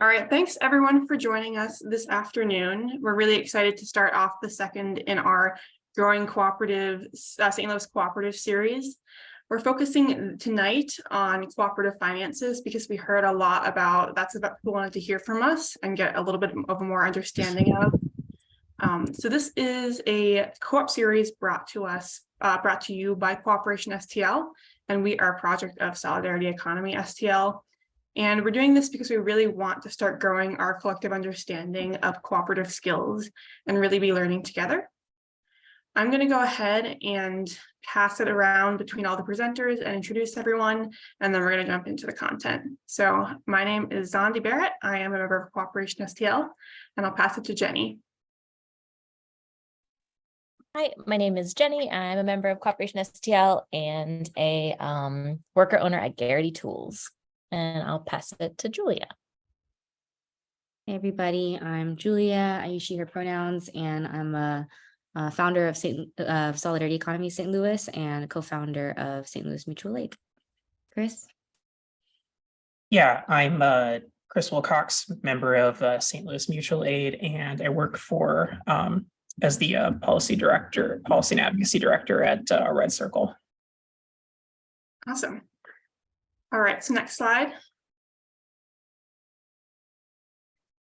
All right, thanks everyone for joining us this afternoon. We're really excited to start off the second in our Growing Cooperative, St. Louis Cooperative series. We're focusing tonight on cooperative finances because we heard a lot about that's what people wanted to hear from us and get a little bit of a more understanding of. So this is a co-op series brought to you by Cooperation STL, and we are a project of Solidarity Economy STL. And we're doing this because we really want to start growing our collective understanding of cooperative skills and really be learning together. I'm going to go ahead and pass it around between all the presenters and introduce everyone, and then we're going to jump into the content. So my name is Zondi Barrett. I am a member of Cooperation STL, and I'll pass it to Jenny. Hi, my name is Jenny. I'm a member of Cooperation STL and a worker owner at Garrity Tools. And I'll pass it to Julia. Hey everybody, I'm Julia. I use she, her pronouns, and I'm a founder of Solidarity Economies St. Louis and a co-founder of St. Louis Mutual Aid. Chris? Yeah, I'm Chris Wilcox, member of St. Louis Mutual Aid, and I work for as the policy and advocacy director at Red Circle. Awesome. All right, so next slide.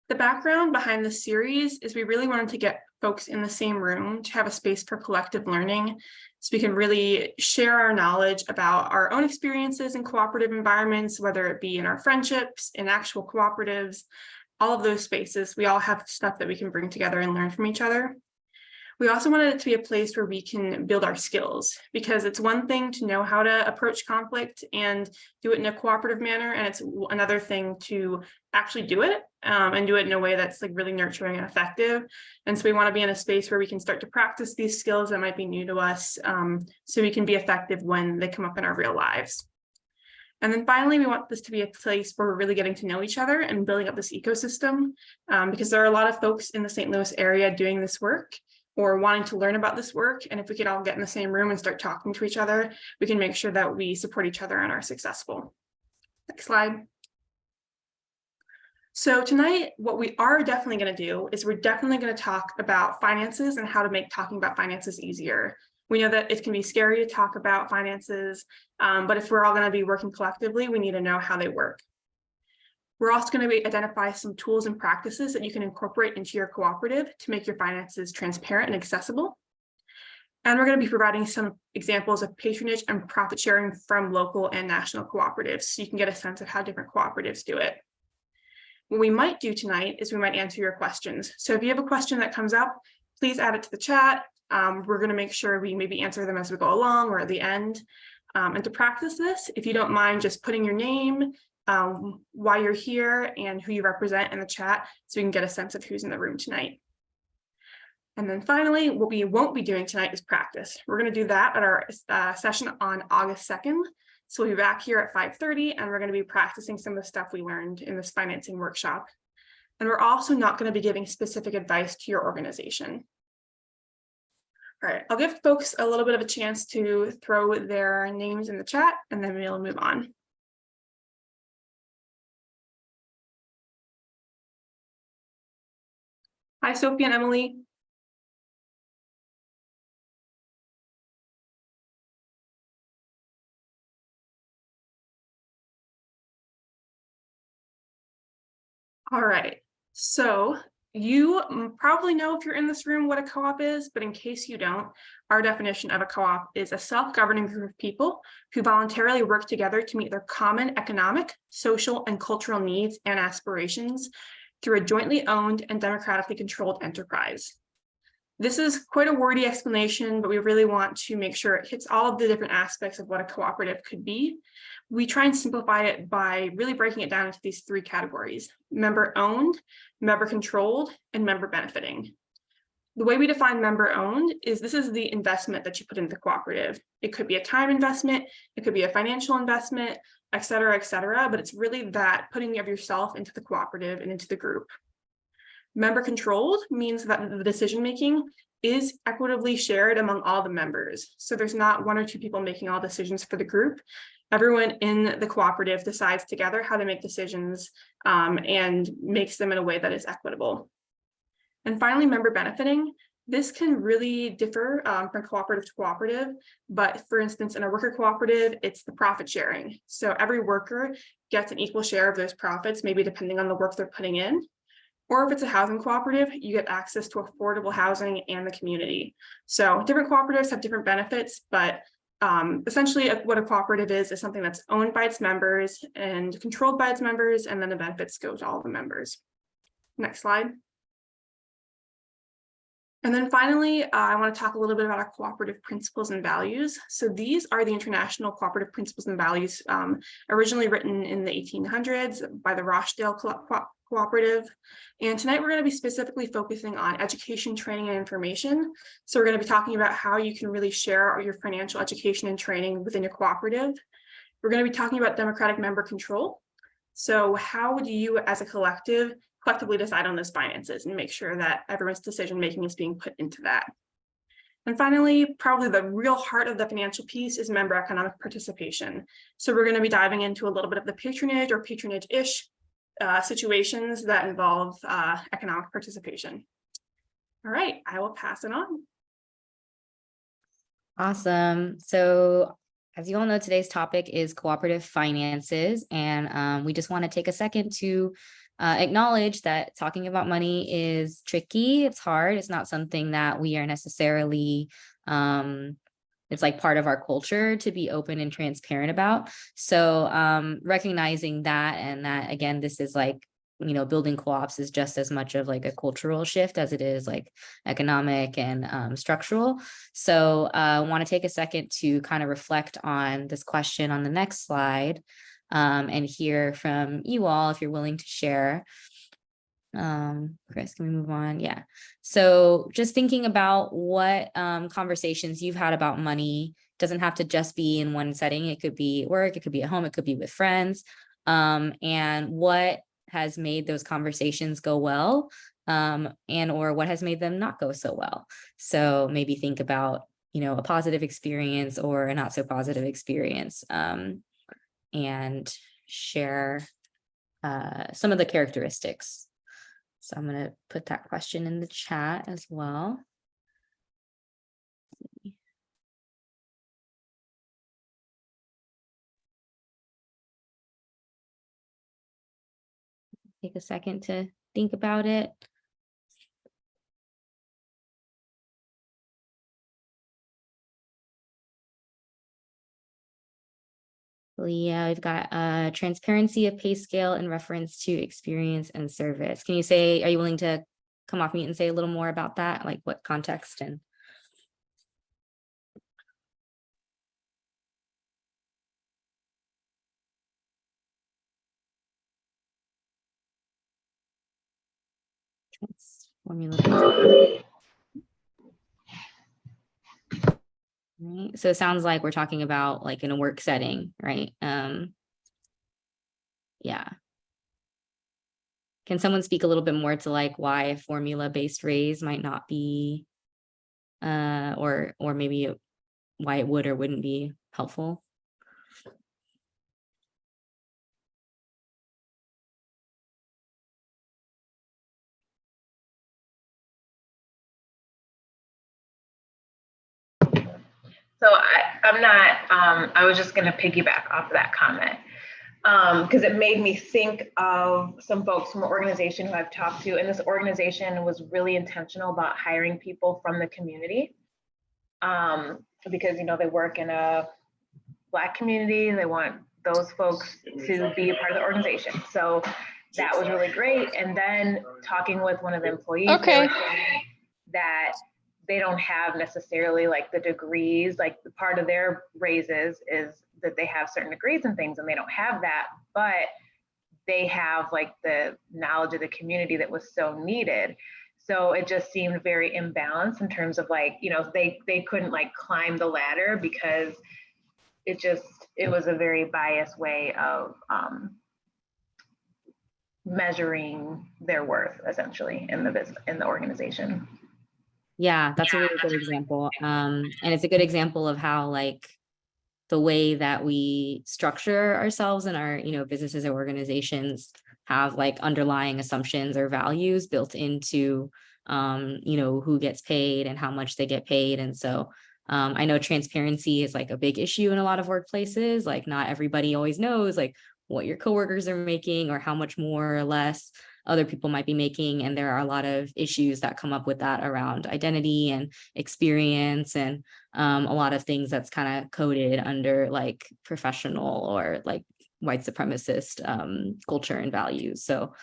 The background behind this series is we really wanted to get folks in the same room to have a space for collective learning so we can really share our knowledge about our own experiences in cooperative environments, whether it be in our friendships, in actual cooperatives, all of those spaces. We all have stuff that we can bring together and learn from each other. We also wanted it to be a place where we can build our skills, because it's one thing to know how to approach conflict and do it in a cooperative manner, and it's another thing to actually do it and do it in a way that's like really nurturing and effective. And so we want to be in a space where we can start to practice these skills that might be new to us, so we can be effective when they come up in our real lives. And then finally, we want this to be a place where we're really getting to know each other and building up this ecosystem, because there are a lot of folks in the St. Louis area doing this work or wanting to learn about this work. And if we could all get in the same room and start talking to each other, we can make sure that we support each other and are successful. Next slide. So tonight, what we are definitely going to do is we're definitely going to talk about finances and how to make talking about finances easier. We know that it can be scary to talk about finances, but if we're all going to be working collectively, we need to know how they work. We're also going to identify some tools and practices that you can incorporate into your cooperative to make your finances transparent and accessible. And we're going to be providing some examples of patronage and profit sharing from local and national cooperatives, so you can get a sense of how different cooperatives do it. What we might do tonight is we might answer your questions. So if you have a question that comes up, please add it to the chat. We're going to make sure we maybe answer them as we go along or at the end. And to practice this, if you don't mind just putting your name, why you're here, and who you represent in the chat, so we can get a sense of who's in the room tonight. And then finally, what we won't be doing tonight is practice. We're going to do that at our session on August 2nd. So we'll be back here at 5:30, and we're going to be practicing some of the stuff we learned in this financing workshop. And we're also not going to be giving specific advice to your organization. All right, I'll give folks a little bit of a chance to throw their names in the chat, and then we'll move on. Hi, Sophie and Emily. All right, so you probably know, if you're in this room, what a co-op is, but in case you don't, our definition of a co-op is a self-governing group of people who voluntarily work together to meet their common economic, social, and cultural needs and aspirations through a jointly owned and democratically controlled enterprise. This is quite a wordy explanation, but we really want to make sure it hits all of the different aspects of what a cooperative could be. We try and simplify it by really breaking it down into these three categories: member owned, member controlled, and member benefiting. The way we define member owned is this is the investment that you put into the cooperative. It could be a time investment, it could be a financial investment, et cetera, but it's really that putting of yourself into the cooperative and into the group. Member controlled means that the decision making is equitably shared among all the members. So there's not one or two people making all decisions for the group. Everyone in the cooperative decides together how to make decisions and makes them in a way that is equitable. And finally, member benefiting. This can really differ from cooperative to cooperative, but for instance, in a worker cooperative, it's the profit sharing. So every worker gets an equal share of those profits, maybe depending on the work they're putting in. Or if it's a housing cooperative, you get access to affordable housing and the community. So different cooperatives have different benefits, but essentially what a cooperative is something that's owned by its members and controlled by its members, and then the benefits go to all the members. Next slide. And then finally, I want to talk a little bit about our cooperative principles and values. So these are the international cooperative principles and values originally written in the 1800s by the Rochdale Cooperative. And tonight we're going to be specifically focusing on education, training, and information. So we're going to be talking about how you can really share your financial education and training within your cooperative. We're going to be talking about democratic member control. So how would you as a collectively decide on those finances and make sure that everyone's decision making is being put into that? And finally, probably the real heart of the financial piece is member economic participation. So we're going to be diving into a little bit of the patronage or patronage-ish situations that involve economic participation. All right, I will pass it on. Awesome. So as you all know, today's topic is cooperative finances, and we just want to take a second to acknowledge that talking about money is tricky. It's hard. It's not something that we are necessarily, it's like part of our culture to be open and transparent about. So recognizing that, and that, again, this is like, you know, building co-ops is just as much of like a cultural shift as it is like economic and structural. So I want to take a second to kind of reflect on this question on the next slide and hear from you all if you're willing to share. Chris, can we move on? Yeah. So just thinking about what conversations you've had about money. Doesn't have to just be in one setting. It could be at work, it could be at home, it could be with friends. And what has made those conversations go well, and or what has made them not go so well. So maybe think about, you know, a positive experience or a not so positive experience, and share some of the characteristics. So I'm going to put that question in the chat as well. Take a second to think about it. Yeah, we've got transparency of pay scale in reference to experience and service. Can you say, are you willing to come off mute and say a little more about that? Like what context and formula? Right. So it sounds like we're talking about like in a work setting, right? Yeah. Can someone speak a little bit more to like why a formula-based raise might not be, or maybe why it would or wouldn't be helpful? So I'm not, I was just going to piggyback off of that comment because it made me think of some folks from an organization who I've talked to, and this organization was really intentional about hiring people from the community because, you know, they work in a Black community. They want those folks to be a part of the organization. So that was really great. And then talking with one of the employees, they were saying that they don't have necessarily like the degrees, like the part of their raises is that they have certain degrees and things, and they don't have that, but they have like the knowledge of the community that was so needed. So it just seemed very imbalanced in terms of like, you know, they couldn't like climb the ladder because it was a very biased way of measuring their worth essentially in the business, in the organization. Yeah, that's a really good example. And it's a good example of how like the way that we structure ourselves and our, businesses or organizations have like underlying assumptions or values built into, who gets paid and how much they get paid. And so I know transparency is like a big issue in a lot of workplaces. Like not everybody always knows like what your coworkers are making or how much more or less other people might be making. And there are a lot of issues that come up with that around identity and experience and a lot of things that's kind of coded under like professional or like white supremacist culture and values. So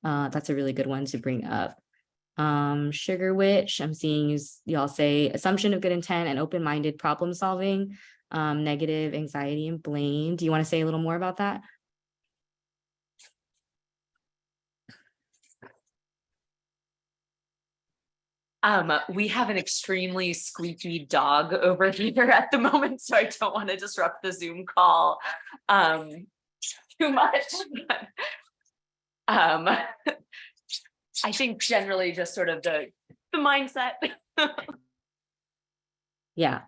that's a really good one to bring up. Sugar Witch, I'm seeing y'all say assumption of good intent and open-minded problem solving, negative anxiety and blame. Do you want to say a little more about that? We have an extremely squeaky dog over here at the moment, so I don't want to disrupt the Zoom call too much. I think generally just sort of the mindset. Yeah,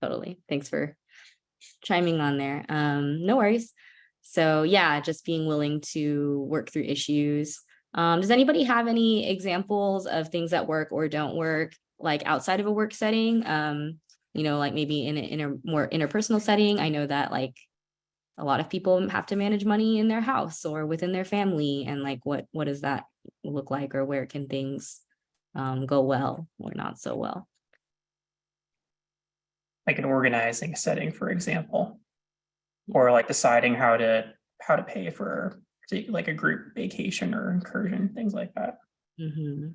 totally. Thanks for chiming on there. No worries. So yeah, just being willing to work through issues. Does anybody have any examples of things that work or don't work, like outside of a work setting? Like maybe in a more interpersonal setting. I know that like a lot of people have to manage money in their house or within their family, and like what does that look like, or where can things go well or not so well? Like an organizing setting, for example, or like deciding how to pay for like a group vacation or incursion, things like that. Mm-hmm.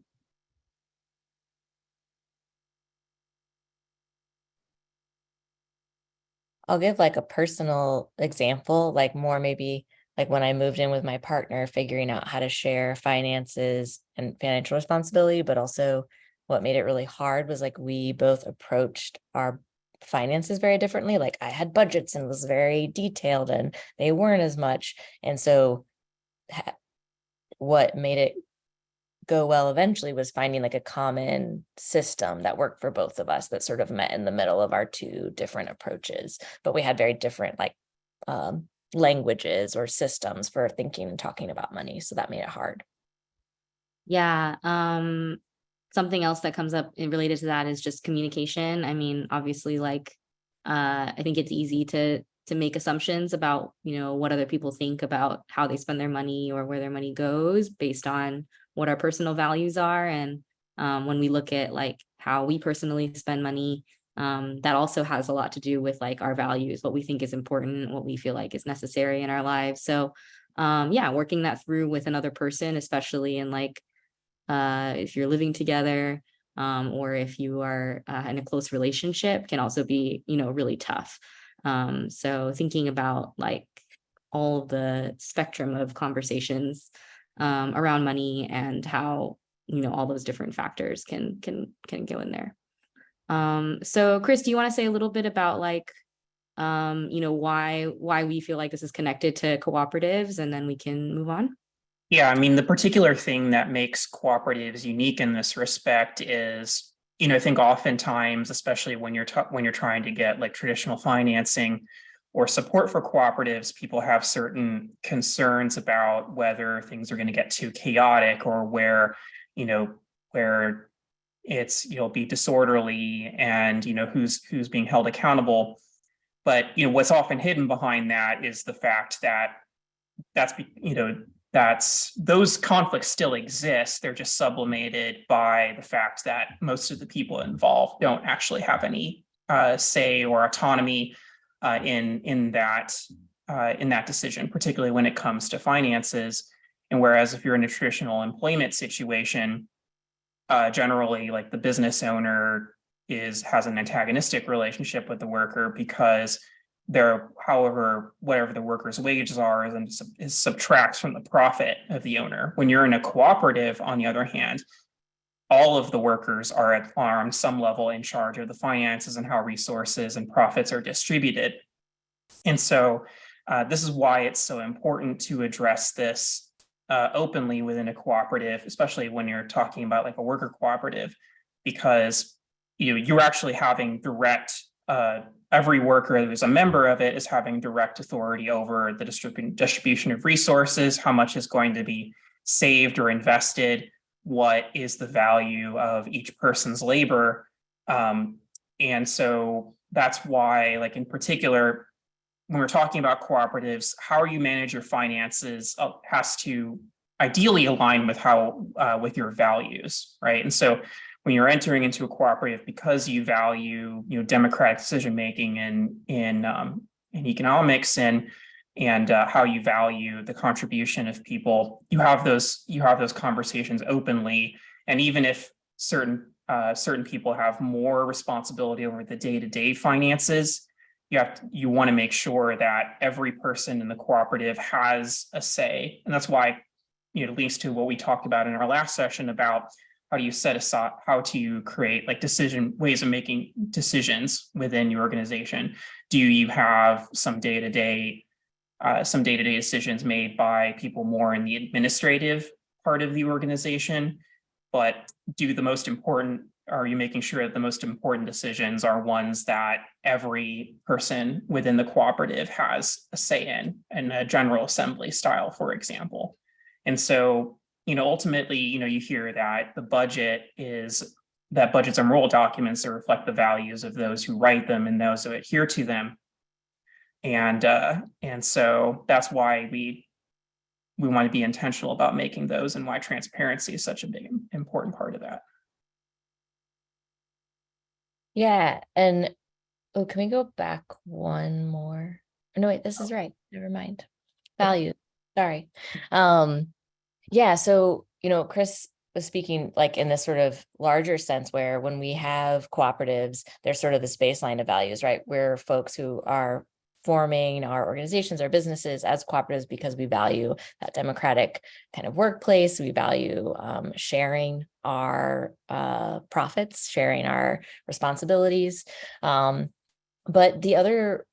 I'll give like a personal example, like more maybe like when I moved in with my partner, figuring out how to share finances and financial responsibility, but also what made it really hard was like we both approached our finances very differently. Like I had budgets and was very detailed and they weren't as much. And so what made it go well eventually was finding like a common system that worked for both of us, that sort of met in the middle of our two different approaches, but we had very different like languages or systems for thinking and talking about money, so that made it hard. Yeah. Something else that comes up related to that is just communication. I mean, obviously, like I think it's easy to make assumptions about, what other people think about how they spend their money or where their money goes based on what our personal values are. And when we look at like how we personally spend money, that also has a lot to do with like our values, what we think is important, what we feel like is necessary in our lives. So yeah, working that through with another person, especially in like if you're living together or if you are in a close relationship, can also be, really tough. So thinking about like all the spectrum of conversations around money and how, all those different factors can go in there. So Chris, do you want to say a little bit about like, why we feel like this is connected to cooperatives, and then we can move on? Yeah, I mean, the particular thing that makes cooperatives unique in this respect is, I think oftentimes, especially when you're trying to get like traditional financing or support for cooperatives, people have certain concerns about whether things are going to get too chaotic or where it's, be disorderly and, who's being held accountable. But, what's often hidden behind that is the fact that those conflicts still exist. They're just sublimated by the fact that most of the people involved don't actually have any say or autonomy in that decision, particularly when it comes to finances. And whereas if you're in a traditional employment situation, generally like the business owner has an antagonistic relationship with the worker because whatever the worker's wages are is subtracts from the profit of the owner. When you're in a cooperative, on the other hand, all of the workers are on some level in charge of the finances and how resources and profits are distributed. And so this is why it's so important to address this openly within a cooperative, especially when you're talking about like a worker cooperative, because you're actually having direct, every worker who's a member of it is having direct authority over the distribution of resources, how much is going to be saved or invested, what is the value of each person's labor. And so that's why, like in particular, when we're talking about cooperatives, how you manage your finances has to ideally align with how with your values, right? And so when you're entering into a cooperative, because you value democratic decision making in economics and how you value the contribution of people, you have those conversations openly. And even if certain people have more responsibility over the day-to-day finances, you want to make sure that every person in the cooperative has a say. And that's why, it leads to what we talked about in our last session about how do you set aside, how to create like ways of making decisions within your organization. Do you have some day-to-day decisions made by people more in the administrative part of the organization, but are you making sure that the most important decisions are ones that every person within the cooperative has a say in a general assembly style, for example? And so, ultimately, you hear that budgets are moral documents that reflect the values of those who write them and those who adhere to them. And so that's why we want to be intentional about making those, and why transparency is such a big, important part of that. Yeah. And can we go back one more? No, wait, this is right. Never mind. Value. Sorry. Yeah. So, Chris was speaking like in this sort of larger sense where when we have cooperatives, there's sort of this baseline of values, right? We're folks who are forming our organizations, our businesses as cooperatives because we value that democratic kind of workplace. We value sharing our profits, sharing our responsibilities. But the other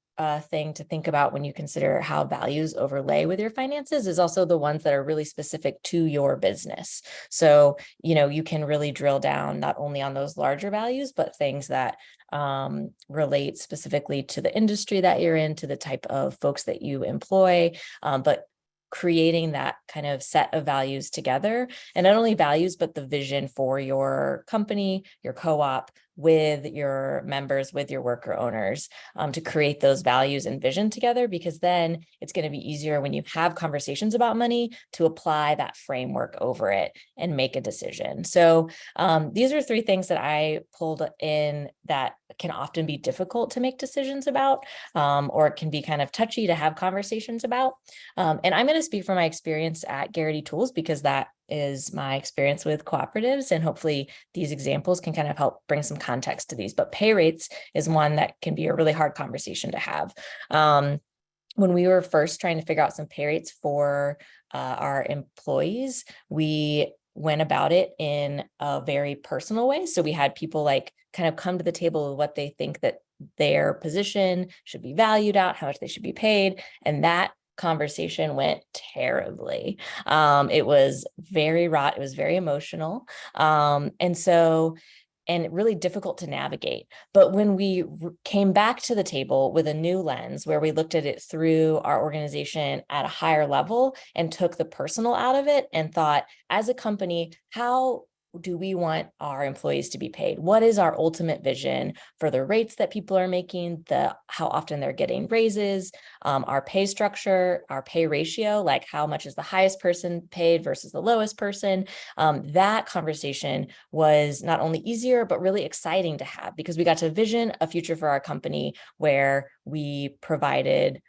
thing to think about when you consider how values overlay with your finances is also the ones that are really specific to your business. So, you can really drill down not only on those larger values, but things that relate specifically to the industry that you're in, to the type of folks that you employ, but creating that kind of set of values together, and not only values, but the vision for your company, your co-op, with your members, with your worker owners, to create those values and vision together, because then it's going to be easier when you have conversations about money to apply that framework over it and make a decision. So these are 3 things that I pulled in that can often be difficult to make decisions about, or it can be kind of touchy to have conversations about. And I'm going to speak from my experience at Garrity Tools, because that is my experience with cooperatives, and hopefully these examples can kind of help bring some context to these. But pay rates is one that can be a really hard conversation to have. When we were first trying to figure out some pay rates for our employees, we went about it in a very personal way. So we had people like kind of come to the table with what they think that their position should be valued at, how much they should be paid, and that conversation went terribly. It was very wrought. It was very emotional. And really difficult to navigate. But when we came back to the table with a new lens where we looked at it through our organization at a higher level and took the personal out of it and thought, as a company, how do we want our employees to be paid? What is our ultimate vision for the rates that people are making, how often they're getting raises, our pay structure, our pay ratio, like how much is the highest person paid versus the lowest person? That conversation was not only easier, but really exciting to have, because we got to vision a future for our company where we provided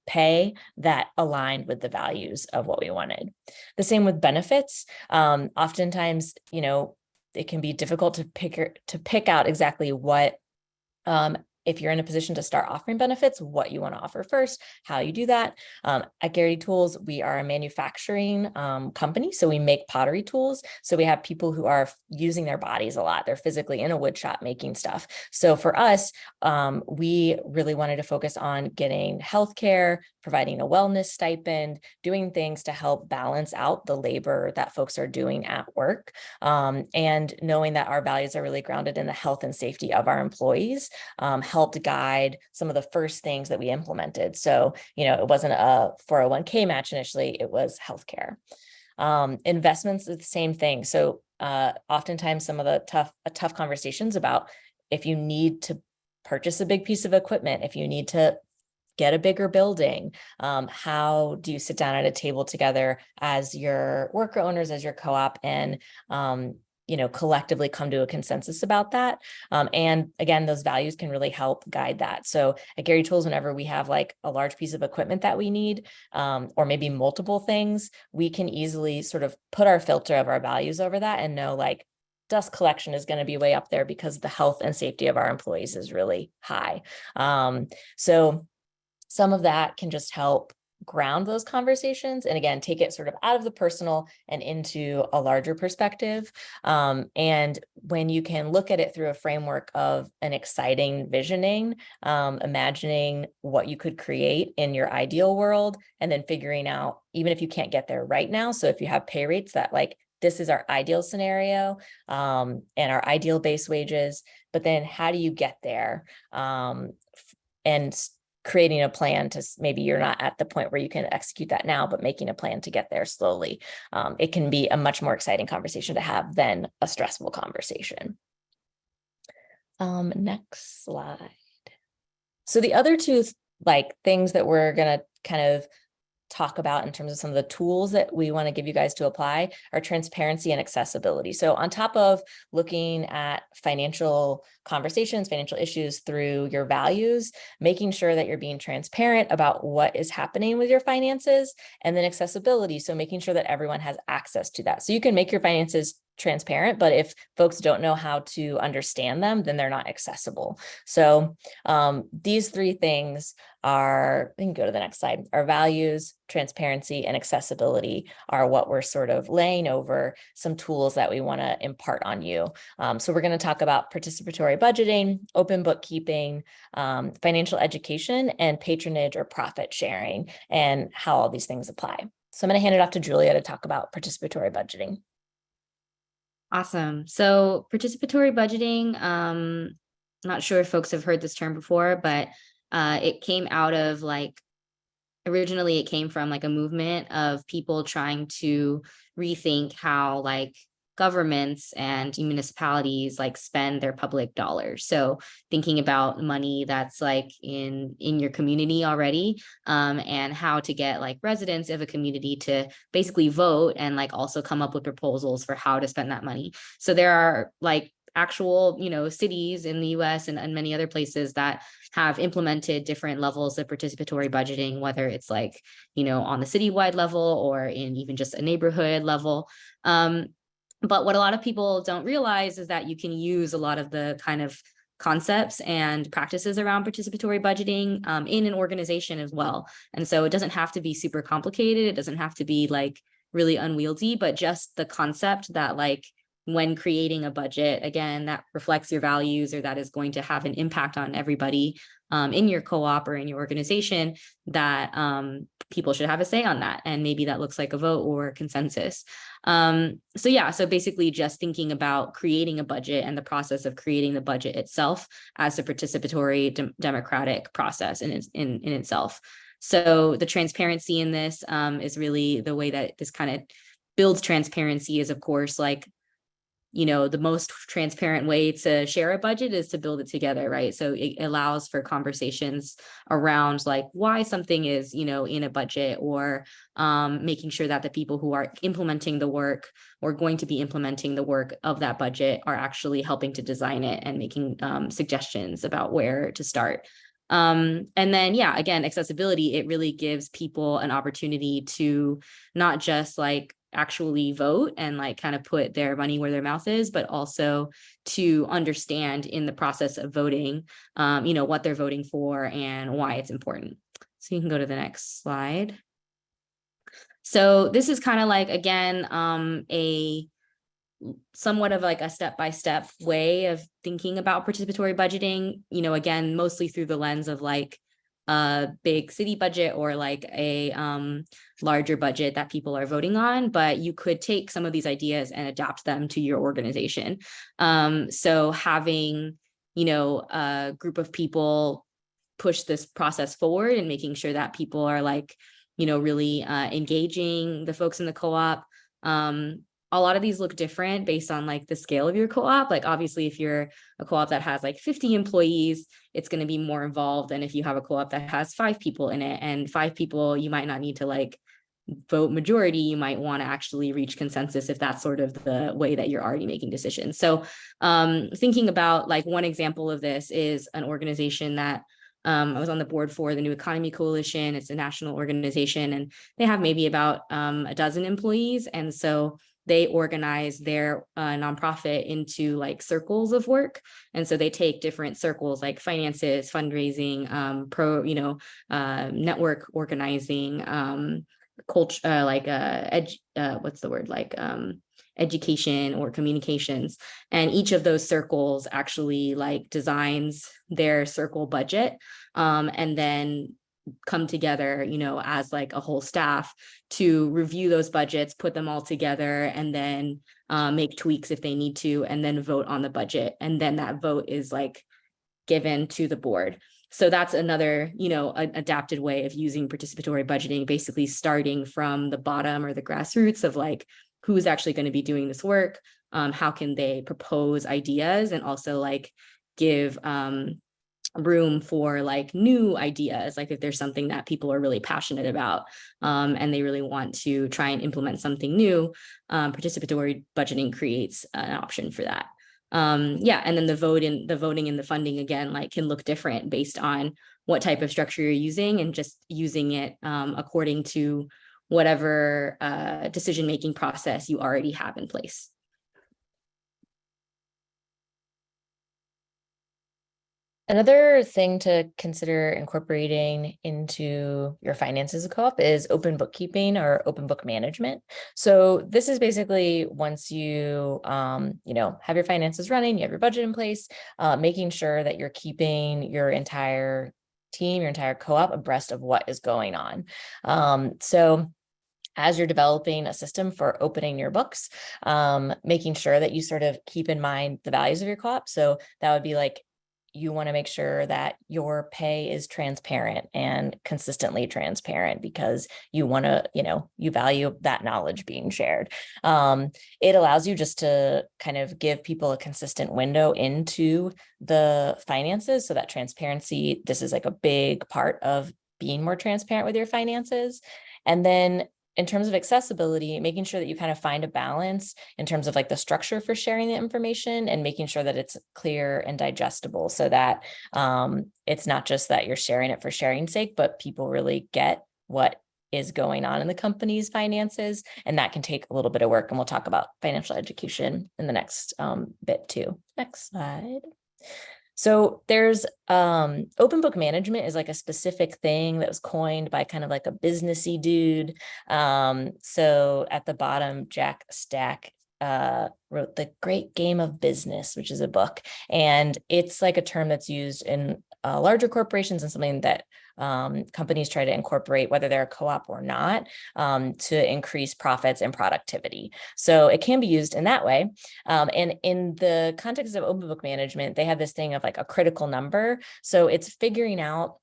pay that aligned with the values of what we wanted. The same with benefits. Oftentimes, it can be difficult to pick out exactly what if you're in a position to start offering benefits, what you want to offer first, how you do that. At Garrity Tools, we are a manufacturing company, so we make pottery tools. So we have people who are using their bodies a lot. They're physically in a wood shop making stuff. So for us, we really wanted to focus on getting healthcare, providing a wellness stipend, doing things to help balance out the labor that folks are doing at work, and knowing that our values are really grounded in the health and safety of our employees, helped guide some of the first things that we implemented. So, it wasn't a 401k match initially, it was healthcare. Investments is the same thing. So oftentimes some of the tough conversations about if you need to purchase a big piece of equipment, if you need to get a bigger building, how do you sit down at a table together as your worker owners, as your co-op, and collectively come to a consensus about that. And again, those values can really help guide that. So at Garrity Tools, whenever we have like a large piece of equipment that we need, or maybe multiple things, we can easily sort of put our filter of our values over that and know like dust collection is going to be way up there because the health and safety of our employees is really high. So some of that can just help ground those conversations and again, take it sort of out of the personal and into a larger perspective. And when you can look at it through a framework of an exciting visioning, imagining what you could create in your ideal world, and then figuring out, even if you can't get there right now. So if you have pay rates that like, this is our ideal scenario, and our ideal base wages, but then how do you get there? And creating a plan to, maybe you're not at the point where you can execute that now, but making a plan to get there slowly. It can be a much more exciting conversation to have than a stressful conversation. Next slide. So the other two things that we're gonna kind of talk about in terms of some of the tools that we want to give you guys to apply are transparency and accessibility. So on top of looking at financial conversations, financial issues through your values, making sure that you're being transparent about what is happening with your finances, and then accessibility. So making sure that everyone has access to that. So you can make your finances transparent, but if folks don't know how to understand them, then they're not accessible. So these three things are, we can go to the next slide, our values, transparency, and accessibility are what we're sort of laying over some tools that we want to impart on you. So we're going to talk about participatory budgeting, open bookkeeping, financial education, and patronage or profit sharing, and how all these things apply. So I'm going to hand it off to Julia to talk about participatory budgeting. Awesome. So participatory budgeting, not sure if folks have heard this term before, but it came out of originally it came from a movement of people trying to rethink how governments and municipalities spend their public dollars. So thinking about money that's in your community already, and how to get residents of a community to basically vote and also come up with proposals for how to spend that money. So there are actual cities in the US and many other places that have implemented different levels of participatory budgeting, whether it's on the citywide level or in even just a neighborhood level. But what a lot of people don't realize is that you can use a lot of the kind of concepts and practices around participatory budgeting in an organization as well. And so it doesn't have to be super complicated. It doesn't have to be really unwieldy, but just the concept that when creating a budget, again, that reflects your values or that is going to have an impact on everybody in your co-op or in your organization, that people should have a say on that. And maybe that looks like a vote or consensus. So basically just thinking about creating a budget and the process of creating the budget itself as a participatory democratic process in itself. So the transparency in this is really the way that this kind of builds transparency is, of course, the most transparent way to share a budget is to build it together, right? So it allows for conversations around why something is, in a budget, or making sure that the people who are implementing the work or going to be implementing the work of that budget are actually helping to design it and making suggestions about where to start. And then, again, accessibility, it really gives people an opportunity to not just actually vote and like kind of put their money where their mouth is, but also to understand in the process of voting, what they're voting for and why it's important. So you can go to the next slide. So this is kind of like, again, a somewhat of like a step-by-step way of thinking about participatory budgeting, again, mostly through the lens of like a big city budget or like a larger budget that people are voting on, but you could take some of these ideas and adapt them to your organization. So having, a group of people push this process forward and making sure that people are like, really engaging the folks in the co-op. A lot of these look different based on like the scale of your co-op. Like obviously if you're a co-op that has like 50 employees, it's going to be more involved than if you have a co-op that has 5 people in it, and 5 people, you might not need to like vote majority. You might want to actually reach consensus if that's sort of the way that you're already making decisions. So thinking about like one example of this is an organization that I was on the board for, the New Economy Coalition. It's a national organization and they have maybe about a dozen employees. And so they organize their nonprofit into like circles of work. And so they take different circles like finances, fundraising, network organizing, culture, education or communications. And each of those circles actually like designs their circle budget and then come together, as like a whole staff to review those budgets, put them all together, and then make tweaks if they need to, and then vote on the budget. And then that vote is like given to the board. So that's another, an adapted way of using participatory budgeting, basically starting from the bottom or the grassroots of like, who's actually going to be doing this work? How can they propose ideas and also like give room for like new ideas, like if there's something that people are really passionate about and they really want to try and implement something new, participatory budgeting creates an option for that. And then the voting and the funding again like can look different based on what type of structure you're using, and just using it according to whatever decision-making process you already have in place. Another thing to consider incorporating into your finances of co-op is open bookkeeping or open book management. So this is basically once you, have your finances running, you have your budget in place, making sure that you're keeping your entire team, your entire co-op abreast of what is going on. So as you're developing a system for opening your books, making sure that you sort of keep in mind the values of your co-op. So that would be like, you want to make sure that your pay is transparent and consistently transparent because you want to, you value that knowledge being shared. It allows you just to kind of give people a consistent window into the finances. So that transparency, this is like a big part of being more transparent with your finances. And then in terms of accessibility, making sure that you kind of find a balance in terms of like the structure for sharing the information and making sure that it's clear and digestible so that it's not just that you're sharing it for sharing's sake, but people really get what is going on in the company's finances. And that can take a little bit of work. And we'll talk about financial education in the next bit too. Next slide. So there's open book management is like a specific thing that was coined by kind of like a businessy dude. So at the bottom, Jack Stack wrote The Great Game of Business, which is a book. And it's like a term that's used in larger corporations and something that companies try to incorporate, whether they're a co-op or not, to increase profits and productivity. So it can be used in that way. And in the context of open book management, they have this thing of like a critical number. So it's figuring out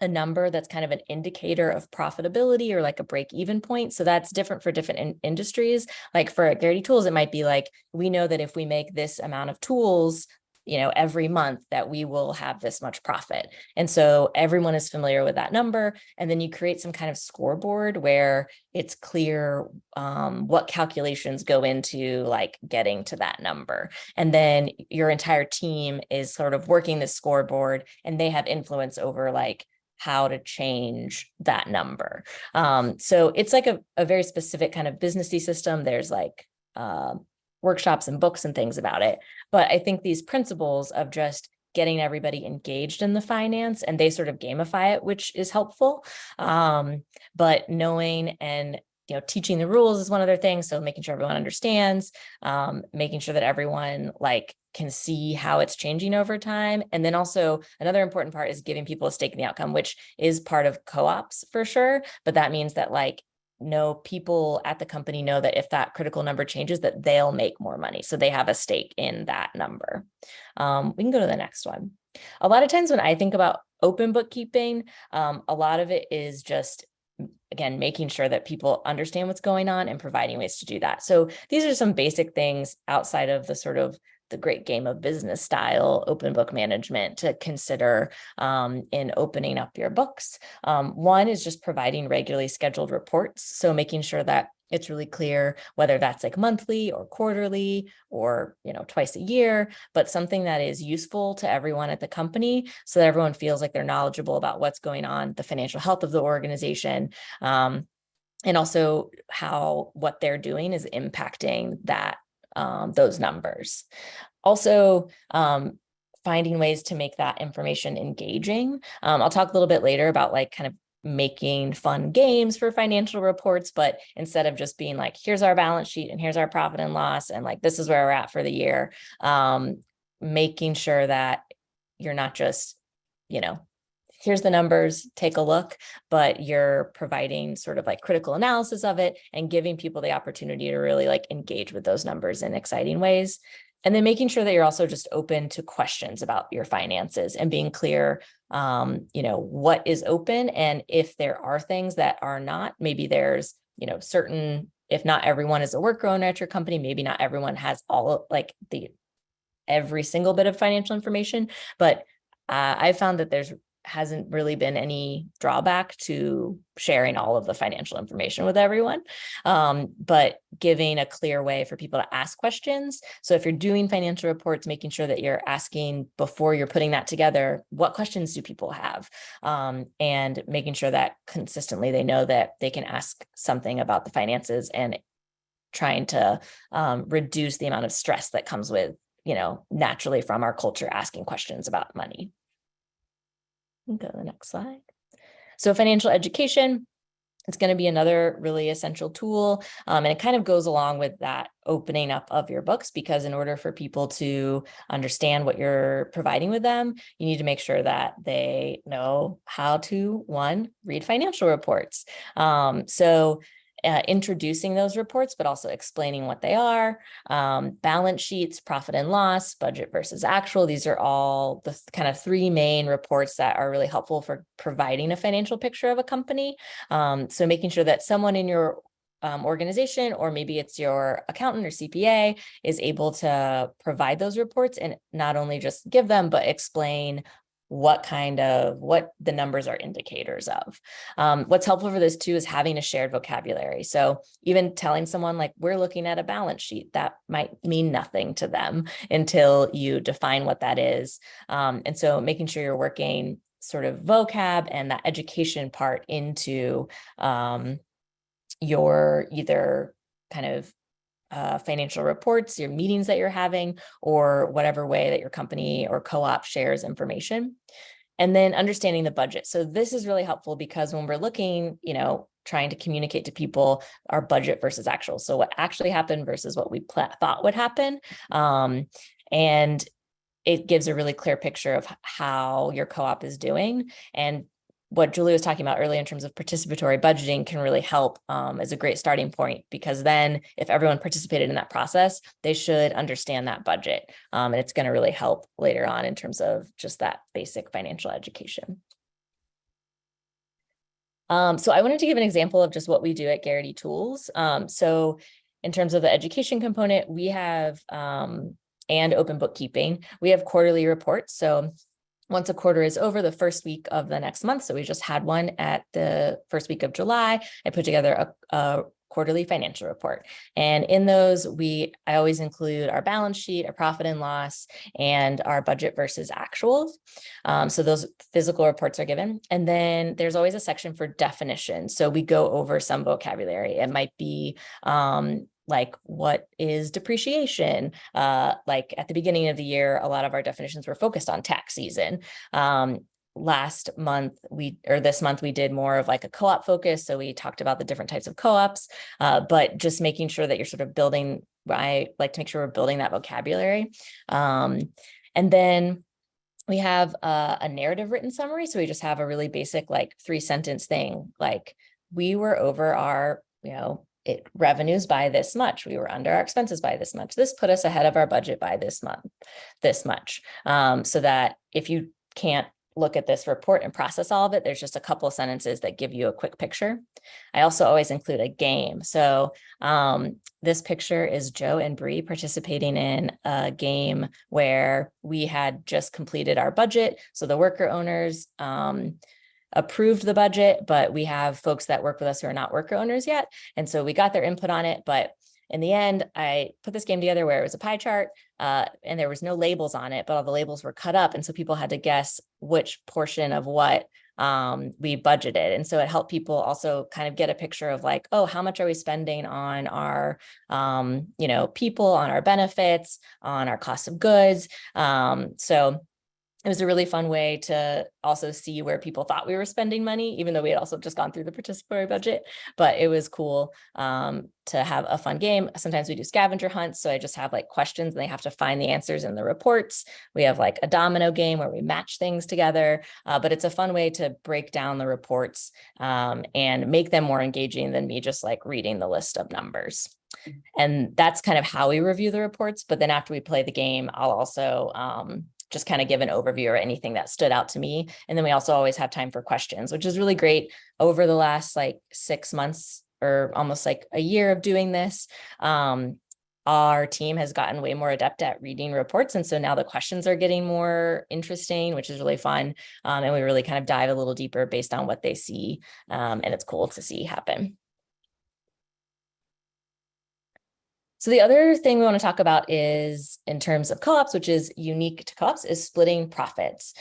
a number that's kind of an indicator of profitability or like a break-even point. So that's different for different industries. Like for Garrity tools, it might be like, we know that if we make this amount of tools, every month that we will have this much profit. And so everyone is familiar with that number. And then you create some kind of scoreboard where it's clear what calculations go into like getting to that number. And then your entire team is sort of working this scoreboard and they have influence over like how to change that number. So it's like a very specific kind of businessy system. There's like workshops and books and things about it. But I think these principles of just getting everybody engaged in the finance, and they sort of gamify it, which is helpful. But knowing and teaching the rules is one of their things. So making sure everyone understands, making sure that everyone like can see how it's changing over time. And then also another important part is giving people a stake in the outcome, which is part of co-ops for sure. But that means that like, people at the company know that if that critical number changes, that they'll make more money. So they have a stake in that number. We can go to the next one. A lot of times when I think about open bookkeeping, a lot of it is just, again, making sure that people understand what's going on and providing ways to do that. So these are some basic things outside of the sort of the great game of business style open book management to consider in opening up your books. One is just providing regularly scheduled reports. So making sure that it's really clear whether that's like monthly or quarterly or, twice a year, but something that is useful to everyone at the company so that everyone feels like they're knowledgeable about what's going on, the financial health of the organization, and also how what they're doing is impacting that those numbers. Also, finding ways to make that information engaging. I'll talk a little bit later about like kind of making fun games for financial reports, but instead of just being like, here's our balance sheet and here's our profit and loss, and like, this is where we're at for the year, making sure that you're not just, here's the numbers, take a look, but you're providing sort of like critical analysis of it and giving people the opportunity to really like engage with those numbers in exciting ways. And then making sure that you're also just open to questions about your finances and being clear, what is open. And if there are things that are not, maybe there's, certain, if not everyone is a worker owner at your company, maybe not everyone has all like every single bit of financial information, but I found that hasn't really been any drawback to sharing all of the financial information with everyone, but giving a clear way for people to ask questions. So if you're doing financial reports, making sure that you're asking before you're putting that together, what questions do people have? And making sure that consistently they know that they can ask something about the finances, and trying to reduce the amount of stress that comes with, naturally from our culture asking questions about money. Go to the next slide. So financial education, it's going to be another really essential tool. And it kind of goes along with that opening up of your books, because in order for people to understand what you're providing with them, you need to make sure that they know how to, one, read financial reports. Introducing those reports, but also explaining what they are, balance sheets, profit and loss, budget versus actual. These are all the kind of three main reports that are really helpful for providing a financial picture of a company. So making sure that someone in your organization, or maybe it's your accountant or CPA, is able to provide those reports and not only just give them, but explain what the numbers are indicators of. What's helpful for this too is having a shared vocabulary. So even telling someone like, we're looking at a balance sheet, that might mean nothing to them until you define what that is. And so making sure you're working sort of vocab and that education part into your either kind of financial reports, your meetings that you're having, or whatever way that your company or co-op shares information. And then understanding the budget. So this is really helpful because when we're looking, trying to communicate to people our budget versus actual. So what actually happened versus what we thought would happen. And it gives a really clear picture of how your co-op is doing. And what Julie was talking about earlier in terms of participatory budgeting can really help as a great starting point, because then if everyone participated in that process, they should understand that budget. And it's going to really help later on in terms of just that basic financial education. So I wanted to give an example of just what we do at Garrity Tools. So in terms of the education component, we have, and open bookkeeping, we have quarterly reports. So once a quarter is over, the first week of the next month, so we just had one at the first week of July, I put together a quarterly financial report. And in those, I always include our balance sheet, our profit and loss, and our budget versus actuals. So those physical reports are given. And then there's always a section for definitions. So we go over some vocabulary. It might be like, what is depreciation? Like at the beginning of the year, a lot of our definitions were focused on tax season. This month we did more of like a co-op focus. So we talked about the different types of co-ops, but just making sure that you're sort of building, I like to make sure we're building that vocabulary. And then we have a narrative written summary. So we just have a really basic, like 3-sentence thing. Like, we were over our, revenues by this much. We were under our expenses by this much. This put us ahead of our budget by this much. So that if you can't look at this report and process all of it, there's just a couple of sentences that give you a quick picture. I also always include a game. So this picture is Joe and Bree participating in a game where we had just completed our budget. So the worker owners approved the budget, but we have folks that work with us who are not worker owners yet. And so we got their input on it, but in the end, I put this game together where it was a pie chart and there was no labels on it, but all the labels were cut up. And so people had to guess which portion of what we budgeted. And so it helped people also kind of get a picture of like, oh, how much are we spending on our, people, on our benefits, on our cost of goods. So it was a really fun way to also see where people thought we were spending money, even though we had also just gone through the participatory budget. But it was cool to have a fun game. Sometimes we do scavenger hunts. So I just have like questions and they have to find the answers in the reports. We have like a domino game where we match things together. But it's a fun way to break down the reports and make them more engaging than me just like reading the list of numbers. And that's kind of how we review the reports. But then after we play the game, I'll also just kind of give an overview or anything that stood out to me. And then we also always have time for questions, which is really great. Over the last like 6 months or almost like a year of doing this, our team has gotten way more adept at reading reports. And so now the questions are getting more interesting, which is really fun. And we really kind of dive a little deeper based on what they see. And it's cool to see happen. So the other thing we want to talk about is in terms of co-ops, which is unique to co-ops, is splitting profits.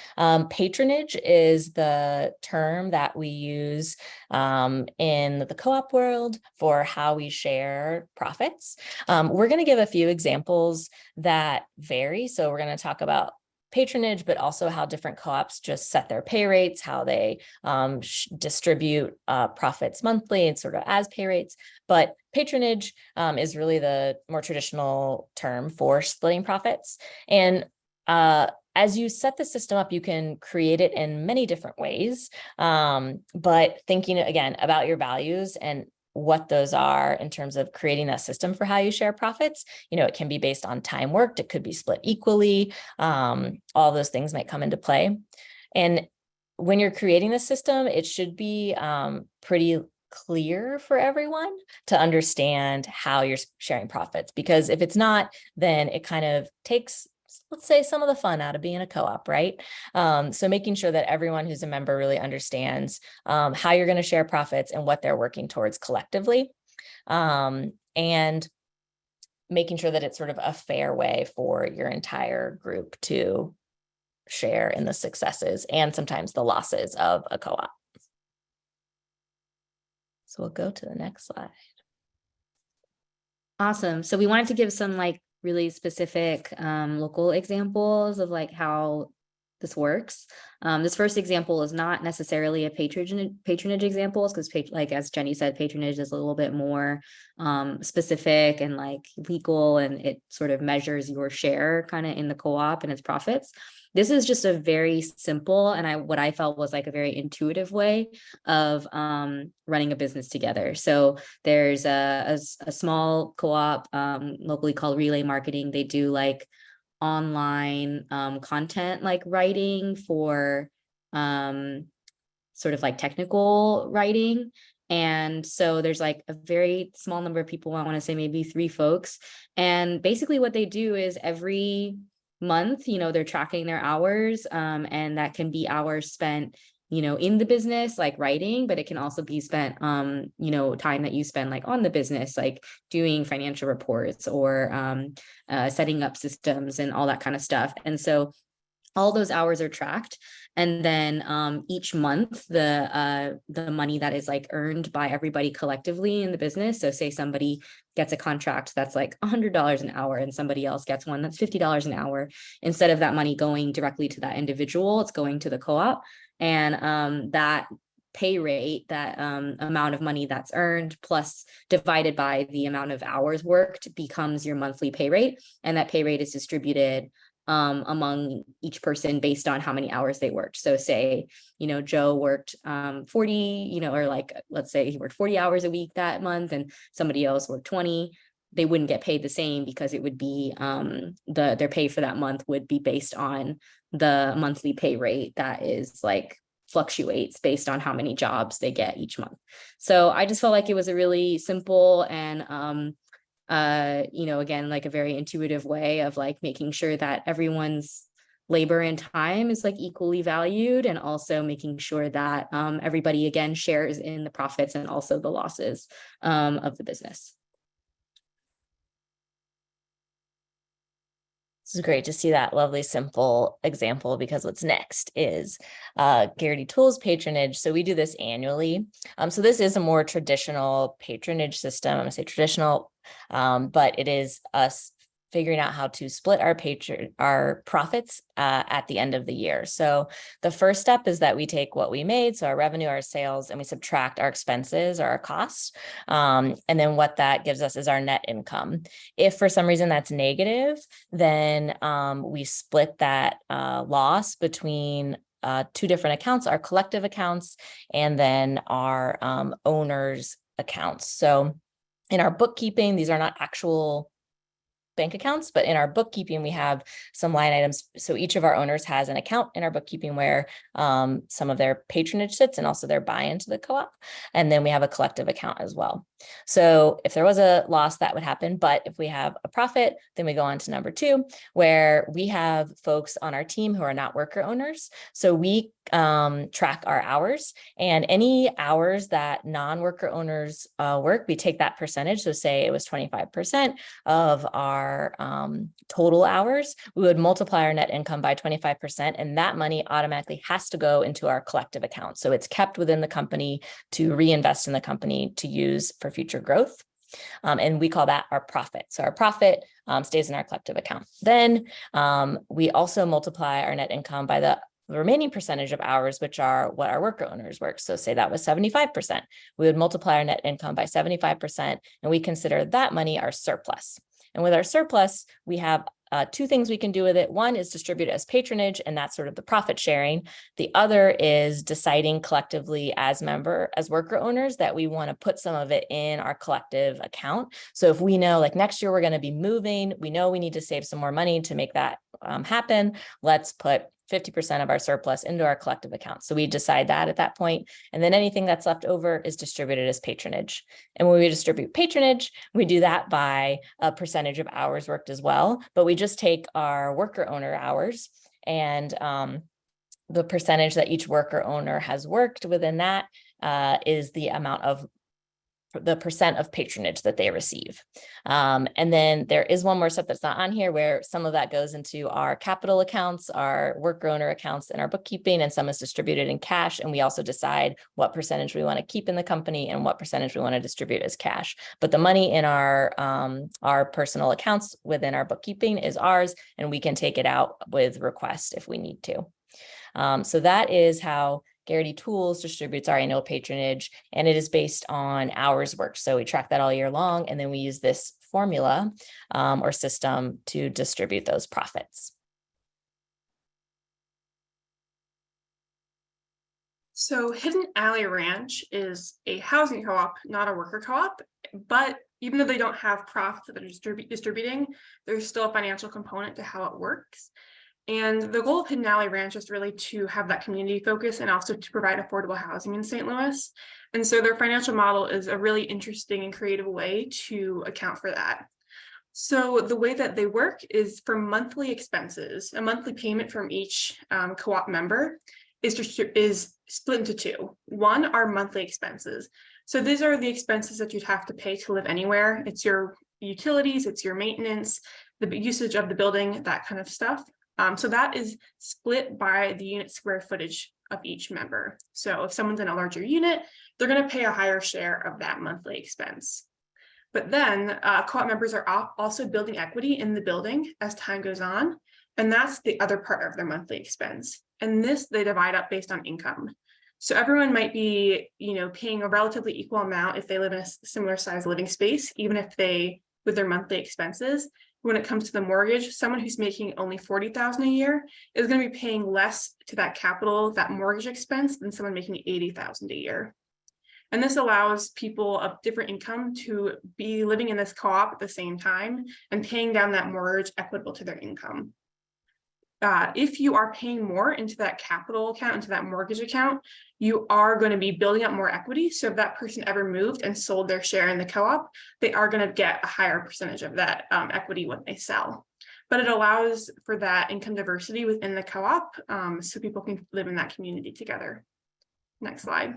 Patronage is the term that we use in the co-op world for how we share profits. We're going to give a few examples that vary. So we're going to talk about patronage, but also how different co-ops just set their pay rates, how they distribute profits monthly and sort of as pay rates. But patronage is really the more traditional term for splitting profits. And as you set the system up, you can create it in many different ways. But thinking again about your values and what those are in terms of creating that system for how you share profits. It can be based on time worked. It could be split equally. All those things might come into play. And when you're creating the system, it should be pretty clear for everyone to understand how you're sharing profits. Because if it's not, then it kind of takes, let's say, some of the fun out of being a co-op, right? So making sure that everyone who's a member really understands how you're going to share profits and what they're working towards collectively. And making sure that it's sort of a fair way for your entire group to share in the successes and sometimes the losses of a co-op. So we'll go to the next slide. Awesome. So we wanted to give some like really specific local examples of like how this works. This first example is not necessarily a patronage examples because like as Jenny said, patronage is a little bit more specific and like legal, and it sort of measures your share kind of in the co-op and its profits. This is just a very simple and what I felt was like a very intuitive way of running a business together. So there's a small co-op locally called Relay Marketing. They do like online content like writing for sort of like technical writing. And so there's like a very small number of people, I want to say maybe 3 folks. And basically what they do is every month, they're tracking their hours, and that can be hours spent in the business, like writing, but it can also be spent, time that you spend like on the business, like doing financial reports or setting up systems and all that kind of stuff. And so all those hours are tracked. And then each month, the money that is like earned by everybody collectively in the business. So say somebody gets a contract that's like $100 an hour and somebody else gets one that's $50 an hour. Instead of that money going directly to that individual, it's going to the co-op. And that pay rate, that amount of money that's earned plus divided by the amount of hours worked becomes your monthly pay rate. And that pay rate is distributed among each person based on how many hours they worked. So say, Joe worked 40, or like, let's say he worked 40 hours a week that month and somebody else worked 20, they wouldn't get paid the same because it would be their pay for that month would be based on the monthly pay rate that is like fluctuates based on how many jobs they get each month. So I just felt like it was a really simple and again, like a very intuitive way of like making sure that everyone's labor and time is like equally valued, and also making sure that everybody again shares in the profits and also the losses of the business. This is great to see that lovely, simple example, because what's next is Garrity Tools patronage. So we do this annually. So this is a more traditional patronage system. I'm gonna say traditional, but it is us figuring out how to split our profits at the end of the year. So the first step is that we take what we made, so our revenue, our sales, and we subtract our expenses or our costs. And then what that gives us is our net income. If for some reason that's negative, then we split that loss between two different accounts, our collective accounts, and then our owners' accounts. So in our bookkeeping, these are not actual bank accounts, but in our bookkeeping, we have some line items. So each of our owners has an account in our bookkeeping where some of their patronage sits and also their buy-in to the co-op. And then we have a collective account as well. So if there was a loss, that would happen. But if we have a profit, then we go on to number 2, where we have folks on our team who are not worker owners. So we track our hours, and any hours that non-worker owners work, we take that percentage. So say it was 25% of our total hours, we would multiply our net income by 25%, and that money automatically has to go into our collective account. So it's kept within the company to reinvest in the company to use for future growth. And we call that our profit. So our profit stays in our collective account. Then we also multiply our net income by the remaining percentage of hours, which are what our worker owners work. So say that was 75%. We would multiply our net income by 75%, and we consider that money our surplus. And with our surplus, we have 2 things we can do with it. One is distribute it as patronage, and that's sort of the profit sharing. The other is deciding collectively as worker owners that we want to put some of it in our collective account. So if we know like next year we're going to be moving, we know we need to save some more money to make that happen. Let's put 50% of our surplus into our collective account. So we decide that at that point, and then anything that's left over is distributed as patronage. And when we distribute patronage, we do that by a percentage of hours worked as well, but we just take our worker owner hours and the percentage that each worker owner has worked within that is the amount of the percent of patronage that they receive. And then there is one more step that's not on here, where some of that goes into our capital accounts, our worker owner accounts, and our bookkeeping, and some is distributed in cash. And we also decide what percentage we want to keep in the company and what percentage we want to distribute as cash. But the money in our personal accounts within our bookkeeping is ours, and we can take it out with request if we need to. So that is how Garrity Tools distributes our annual patronage, and it is based on hours worked. So we track that all year long, and then we use this formula or system to distribute those profits. So Hidden Alley Ranch is a housing co-op, not a worker co-op, but even though they don't have profits that they're distributing, there's still a financial component to how it works. And the goal of Hidden Alley Ranch is really to have that community focus and also to provide affordable housing in St. Louis. And so their financial model is a really interesting and creative way to account for that. So the way that they work is for monthly expenses, a monthly payment from each co-op member. is split into two. One are monthly expenses. So these are the expenses that you'd have to pay to live anywhere. It's your utilities, it's your maintenance, the usage of the building, that kind of stuff. So that is split by the unit square footage of each member. So if someone's in a larger unit, they're going to pay a higher share of that monthly expense. But then co-op members are also building equity in the building as time goes on. And that's the other part of their monthly expense. And this they divide up based on income. So everyone might be, paying a relatively equal amount if they live in a similar size living space, even if they, with their monthly expenses. When it comes to the mortgage, someone who's making only $40,000 a year is going to be paying less to that capital, that mortgage expense, than someone making $80,000 a year. And this allows people of different income to be living in this co-op at the same time and paying down that mortgage equitable to their income. If you are paying more into that capital account, into that mortgage account, you are going to be building up more equity. So if that person ever moved and sold their share in the co-op, they are going to get a higher percentage of that equity when they sell. But it allows for that income diversity within the co-op, so people can live in that community together. Next slide.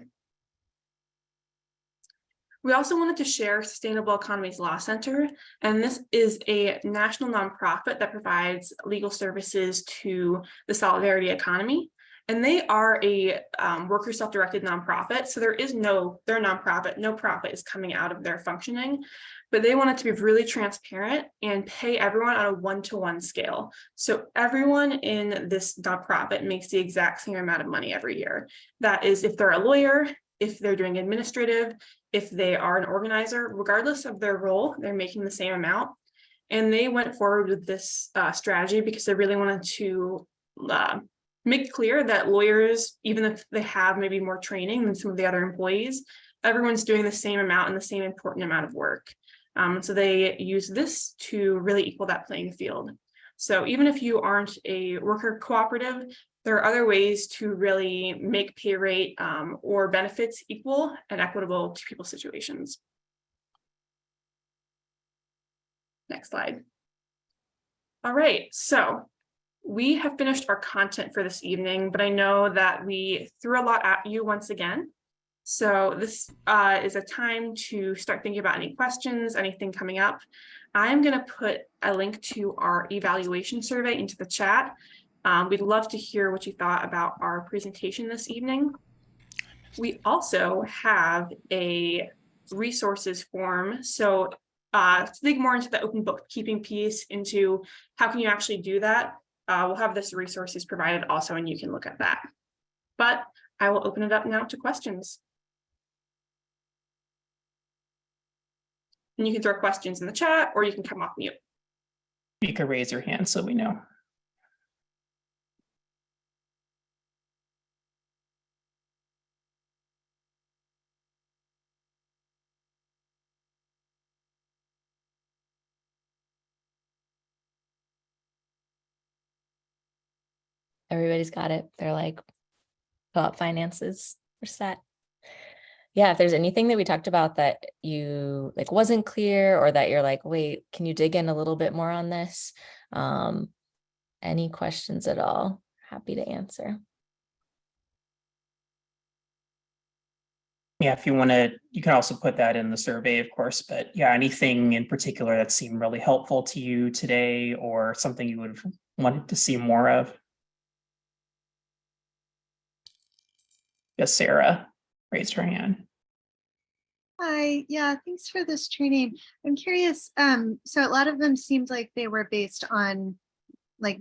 We also wanted to share Sustainable Economies Law Center, and this is a national nonprofit that provides legal services to the solidarity economy. And they are a worker self-directed nonprofit, so they're a nonprofit, no profit is coming out of their functioning, but they wanted to be really transparent and pay everyone on a one-to-one scale. So everyone in this nonprofit makes the exact same amount of money every year. That is, if they're a lawyer, if they're doing administrative, if they are an organizer, regardless of their role, they're making the same amount. And they went forward with this strategy because they really wanted to make clear that lawyers, even if they have maybe more training than some of the other employees, everyone's doing the same amount and the same important amount of work. So they use this to really equal that playing field. So even if you aren't a worker cooperative, there are other ways to really make pay rate or benefits equal and equitable to people's situations. Next slide. All right, so we have finished our content for this evening, but I know that we threw a lot at you once again. So this is a time to start thinking about any questions, anything coming up. I'm going to put a link to our evaluation survey into the chat. We'd love to hear what you thought about our presentation this evening. We also have a resources form. So to dig more into the open bookkeeping piece, into how can you actually do that, we'll have this resources provided also, and you can look at that. But I will open it up now to questions. And you can throw questions in the chat, or you can come off mute. You can raise your hand so we know. Everybody's got it. They're like, co-op finances, we're set. Yeah, if there's anything that we talked about that you like wasn't clear, or that you're like, wait, can you dig in a little bit more on this? Any questions at all? Happy to answer. Yeah, if you want to, you can also put that in the survey, of course, but yeah, anything in particular that seemed really helpful to you today, or something you would have wanted to see more of? Yes, Sarah raised her hand. Hi, yeah, thanks for this training. I'm curious, so a lot of them seemed like they were based on like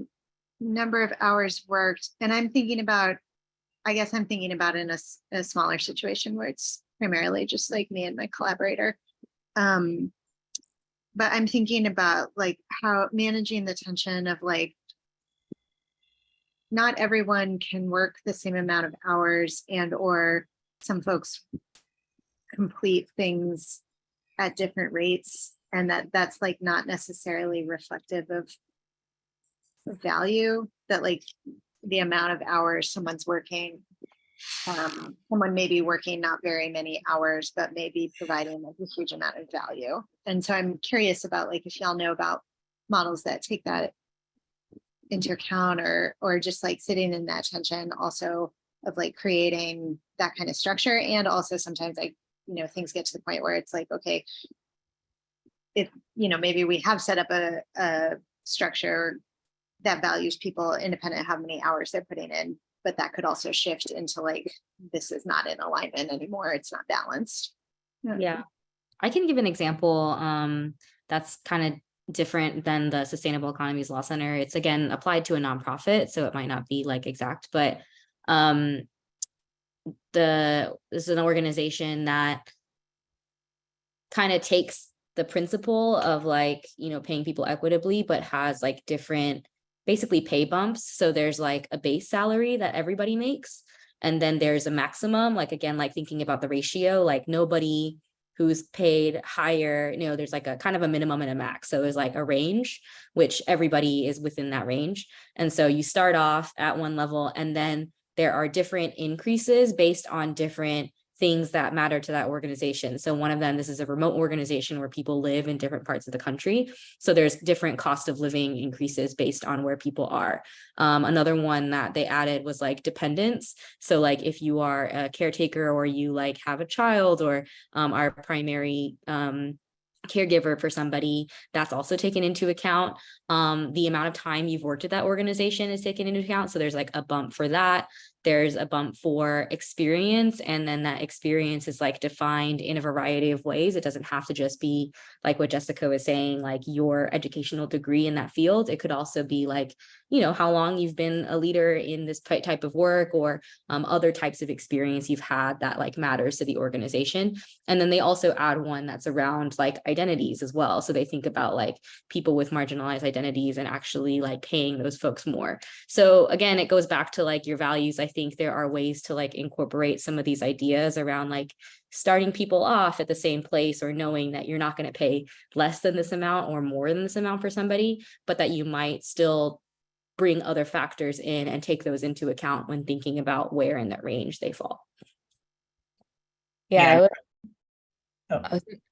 number of hours worked, and I'm thinking about, I guess I'm thinking about in a smaller situation where it's primarily just like me and my collaborator. But I'm thinking about like how managing the tension of like, not everyone can work the same amount of hours, and or some folks complete things at different rates, and that's like not necessarily reflective of value, that like the amount of hours someone's working, someone may be working not very many hours but maybe providing like a huge amount of value. And so I'm curious about like if y'all know about models that take that into account, or just like sitting in that tension also of like creating that kind of structure. And also sometimes like, things get to the point where it's like, okay, if, maybe we have set up a structure that values people independent of how many hours they're putting in, but that could also shift into like, this is not in alignment anymore. It's not balanced. Yeah, I can give an example that's kind of different than the Sustainable Economies Law Center. It's again applied to a nonprofit, so it might not be like exact, but this is an organization that kind of takes the principle of like, paying people equitably, but has like different basically pay bumps. So there's like a base salary that everybody makes. And then there's a maximum, like, again, like thinking about the ratio, like nobody who's paid higher, there's like a kind of a minimum and a max. So there's like a range, which everybody is within that range. And so you start off at one level, and then there are different increases based on different things that matter to that organization. So one of them, this is a remote organization where people live in different parts of the country. So there's different cost of living increases based on where people are. Another one that they added was like dependence. So like if you are a caretaker or you like have a child or are primary caregiver for somebody, that's also taken into account. The amount of time you've worked at that organization is taken into account. So there's like a bump for that. There's a bump for experience, and then that experience is like defined in a variety of ways. It doesn't have to just be like what Jessica was saying, like your educational degree in that field. It could also be like, how long you've been a leader in this type of work, or other types of experience you've had that like matters to the organization. And then they also add one that's around like identities as well. So they think about like people with marginalized identities and actually like paying those folks more. So again, it goes back to like your values. I think there are ways to like incorporate some of these ideas around like starting people off at the same place, or knowing that you're not going to pay less than this amount or more than this amount for somebody, but that you might still bring other factors in and take those into account when thinking about where in that range they fall. Yeah, Oh.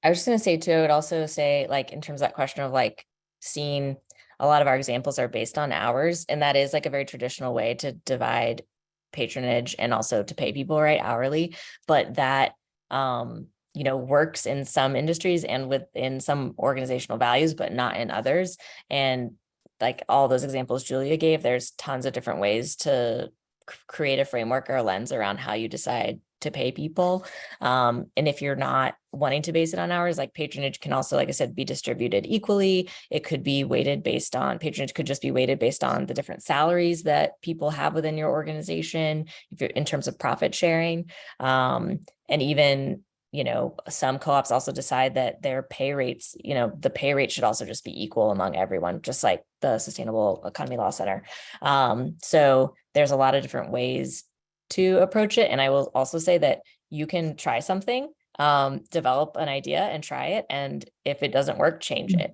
I was just going to say too, I would also say like in terms of that question of like seeing a lot of our examples are based on hours, and that is like a very traditional way to divide patronage and also to pay people right hourly, but that works in some industries and within some organizational values, but not in others. And like all those examples Julia gave, there's tons of different ways to create a framework or a lens around how you decide to pay people. And if you're not wanting to base it on hours, like patronage can also, like I said, be distributed equally. It could be weighted based on, patronage could just be weighted based on the different salaries that people have within your organization, if you're in terms of profit sharing. And even, some co-ops also decide that their pay rates, the pay rate should also just be equal among everyone, just like the Sustainable Economy Law Center. So there's a lot of different ways to approach it. And I will also say that you can try something, develop an idea and try it. And if it doesn't work, change it.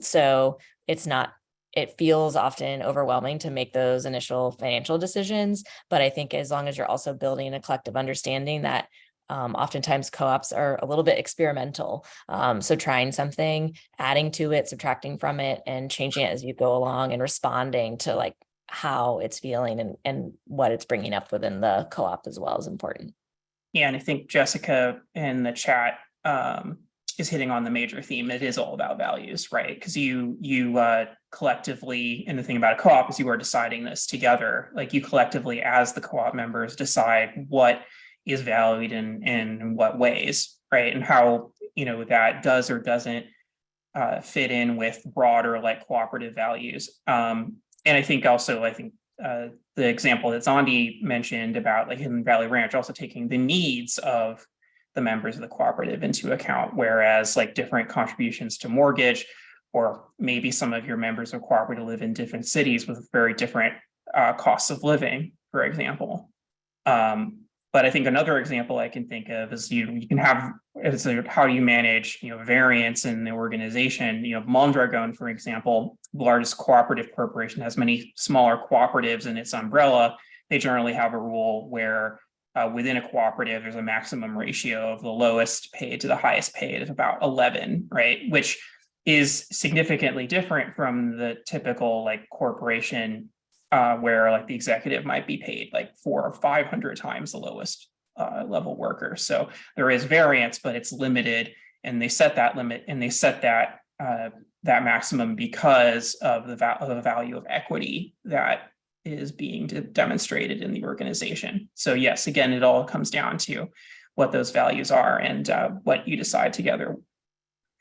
So it feels often overwhelming to make those initial financial decisions. But I think as long as you're also building a collective understanding that oftentimes co-ops are a little bit experimental. So trying something, adding to it, subtracting from it, and changing it as you go along and responding to like how it's feeling and what it's bringing up within the co-op as well is important. Yeah, and I think Jessica in the chat is hitting on the major theme. It is all about values, right? Because you collectively, and the thing about a co-op is you are deciding this together. Like you collectively, as the co-op members, decide what is valued in what ways, right? And how that does or doesn't fit in with broader like cooperative values. And I think the example that Zandi mentioned about like Hidden Valley Ranch, also taking the needs of the members of the cooperative into account, whereas like different contributions to mortgage, or maybe some of your members of cooperative live in different cities with very different costs of living, for example. But I think another example I can think of is you can have, how do you manage variance in the organization? Mondragon, for example, the largest cooperative corporation, has many smaller cooperatives in its umbrella. They generally have a rule where within a cooperative, there's a maximum ratio of the lowest paid to the highest paid of about 11, right? Which is significantly different from the typical like corporation where like the executive might be paid like 400 or 500 times the lowest level worker. So there is variance, but it's limited, and they set that limit and they set that that maximum because of the value of equity that is being demonstrated in the organization. So yes, again, it all comes down to what those values are and what you decide together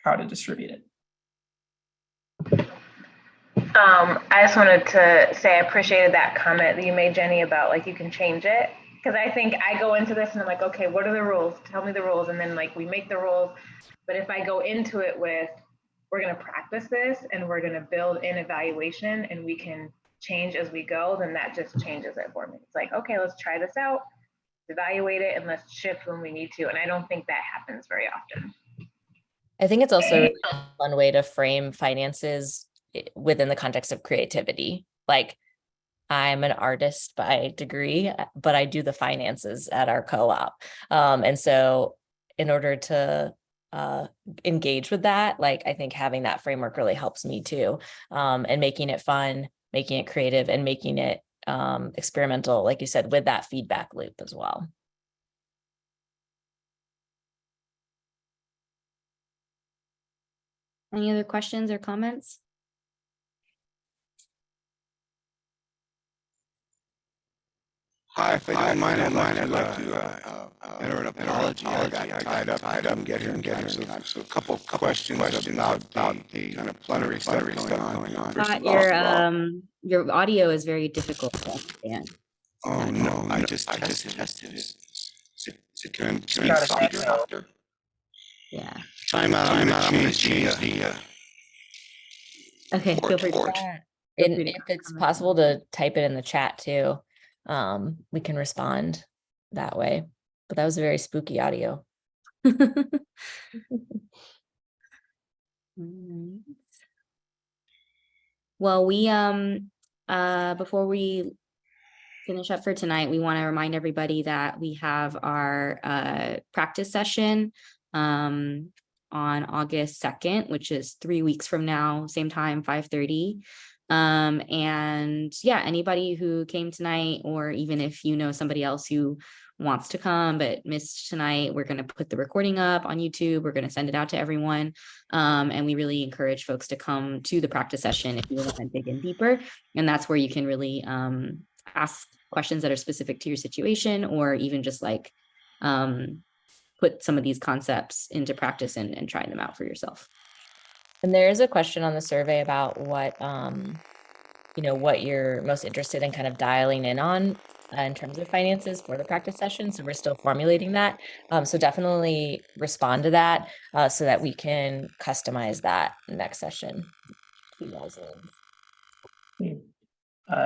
how to distribute it. I just wanted to say I appreciated that comment that you made, Jenny, about like you can change it. Because I think I go into this and I'm like, okay, what are the rules? Tell me the rules. And then like we make the rules. But if I go into it with, we're going to practice this and we're going to build in evaluation and we can change as we go, then that just changes it for me. It's like, okay, let's try this out, evaluate it, and let's shift when we need to. And I don't think that happens very often. I think it's also a fun way to frame finances within the context of creativity. Like, I'm an artist by degree, but I do the finances at our co-op. And so in order to engage with that, like, I think having that framework really helps me too. And making it fun, making it creative, and making it experimental, like you said, with that feedback loop as well. Any other questions or comments? Hi, if I don't mind, I'd like to enter an apology. I got tied up, get here. So a couple questions about the kind of plenary stuff going on. First of all, Your audio is very difficult to understand. Oh no, I just tested it. Is it going to be Got it, softer? Yeah. Time out. I'm gonna change the Okay, feel free to. port. And if it's possible to type it in the chat too, we can respond that way. But that was a very spooky audio. Well, we before we finish up for tonight, we want to remind everybody that we have our practice session on August 2nd, which is 3 weeks from now, same time, 5:30. And yeah, anybody who came tonight, or even if you know somebody else who wants to come but missed tonight, we're going to put the recording up on YouTube. We're going to send it out to everyone. And we really encourage folks to come to the practice session if you want to dig in deeper. And that's where you can really ask questions that are specific to your situation, or even just like put some of these concepts into practice and try them out for yourself. And there is a question on the survey about what, what you're most interested in kind of dialing in on in terms of finances for the practice session. So we're still formulating that. So definitely respond to that so that we can customize that next session.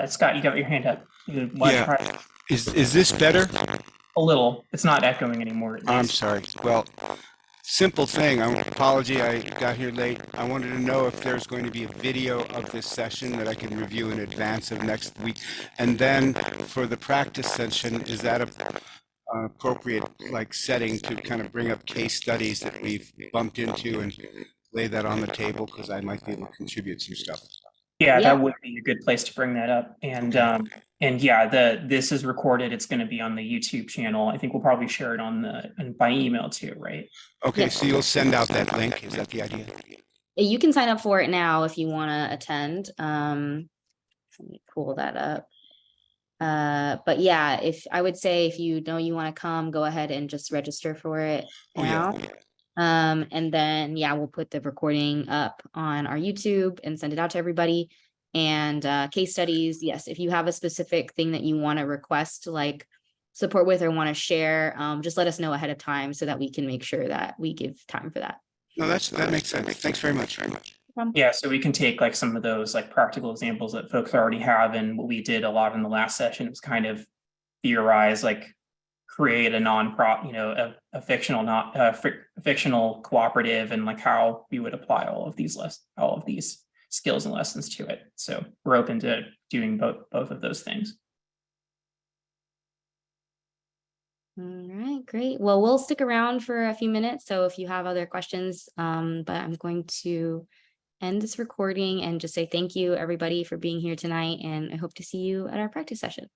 Scott, you got your hand up. Yeah. Is this better? A little. It's not echoing anymore. I'm sorry. Well, simple thing. Apology, I got here late. I wanted to know if there's going to be a video of this session that I can review in advance of next week. And then for the practice session, is that an appropriate like setting to kind of bring up case studies that we've bumped into and lay that on the table, because I might be able to contribute some stuff. Yeah, that would be a good place to bring that up. And and yeah, this is recorded. It's going to be on the YouTube channel. I think we'll probably share it on by email too, right? Okay, so you'll send out that link. Is that the idea? You can sign up for it now if you want to attend. Let me pull that up. But yeah, I would say if you know you want to come, go ahead and just register for it now. And then we'll put the recording up on our YouTube and send it out to everybody. And case studies, yes, if you have a specific thing that you want to request like support with or want to share, just let us know ahead of time so that we can make sure that we give time for that. No, that makes sense. Thanks very much. Yeah, so we can take like some of those like practical examples that folks already have, and what we did a lot in the last session was kind of theorize, like create a a fictional cooperative, and like how we would apply all of these skills and lessons to it. So we're open to doing both of those things. All right, great. Well, we'll stick around for a few minutes. So if you have other questions, but I'm going to end this recording and just say thank you, everybody, for being here tonight. And I hope to see you at our practice session.